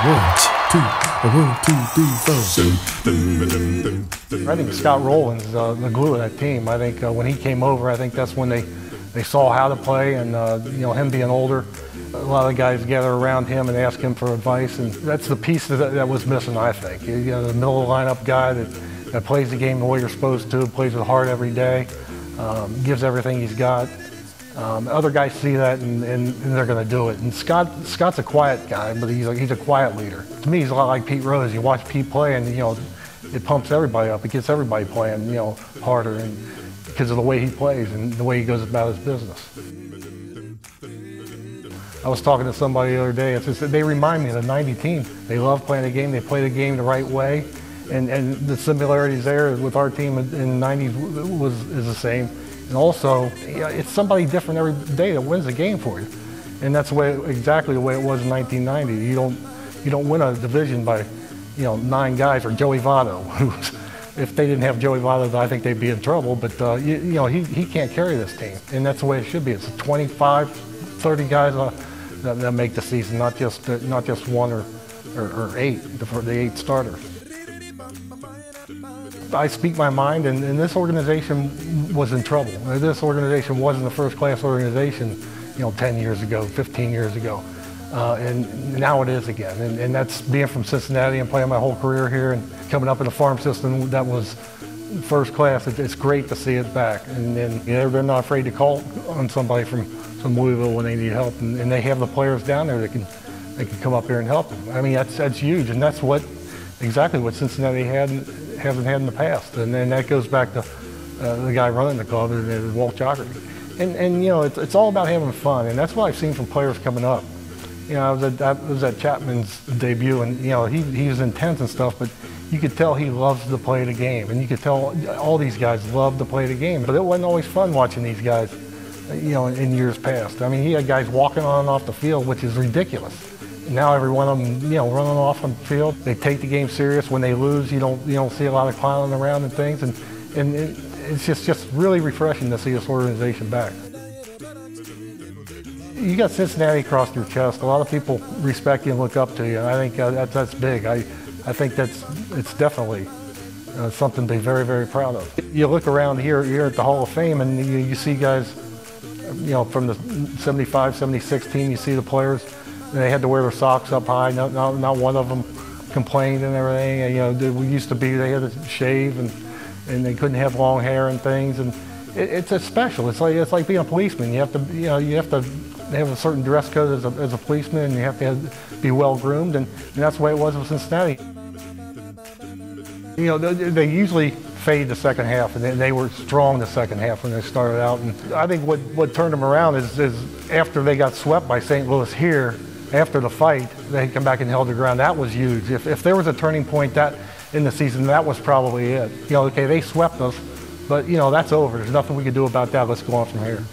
1, 2, 1, 2, 3, 4. I think Scott Rowland's the glue of that team. I think when he came over, I think that's when they saw how to play, and him being older, a lot of the guys gather around him and ask him for advice, and that's the piece that was missing, I think. The middle of the lineup guy that plays the game the way you're supposed to, plays with heart every day, gives everything he's got. Other guys see that and they're going to do it. And Scott's a quiet guy, but he's a quiet leader. To me, he's a lot like Pete Rose. You watch Pete play, and it pumps everybody up. It gets everybody playing harder, and because of the way he plays and the way he goes about his business. I was talking to somebody the other day. They remind me of the '90 team. They love playing the game. They play the game the right way, and the similarities there with our team in the '90s is the same. And also, it's somebody different every day that wins the game for you, and that's exactly the way it was in 1990. You don't win a division by 9 guys or Joey Votto. If they didn't have Joey Votto, I think they'd be in trouble. But he can't carry this team, and that's the way it should be. It's 25, 30 guys that make the season, not just 1 or 8, the 8 starters. I speak my mind, and this organization was in trouble. This organization wasn't a first-class organization, 10 years ago, 15 years ago, and now it is again. And that's being from Cincinnati and playing my whole career here and coming up in a farm system that was first class. It's great to see it back, and they're not afraid to call on somebody from Louisville when they need help, and they have the players down there that can come up here and help them. I mean, that's huge, and that's exactly what Cincinnati hasn't had in the past, and then that goes back to the guy running the club, Walt Jockert. And it's all about having fun, and that's what I've seen from players coming up. I was at Chapman's debut, and he was intense and stuff, but you could tell he loves to play the game, and you could tell all these guys love to play the game. But it wasn't always fun watching these guys, in years past. I mean, he had guys walking on and off the field, which is ridiculous. Now every one of them, running off on the field. They take the game serious. When they lose, you don't see a lot of clowning around and things, and it's just really refreshing to see this organization back. You got Cincinnati across your chest. A lot of people respect you and look up to you, and I think that's big. I think it's definitely something to be very, very proud of. You look around here at the Hall of Fame, and you see guys, from the '75, '76 team. You see the players. They had to wear their socks up high. Not one of them complained and everything. We used to be, they had to shave and they couldn't have long hair and things. And it's special. It's like being a policeman. You have to have a certain dress code as a policeman, and you have to be well groomed. And that's the way it was with Cincinnati. They usually fade the second half, and they were strong the second half when they started out. And I think what turned them around is after they got swept by St. Louis here. After the fight, they come back and held their ground. That was huge. If there was a turning point in the season, that was probably it. Okay, they swept us, but that's over. There's nothing we can do about that. Let's go on from here.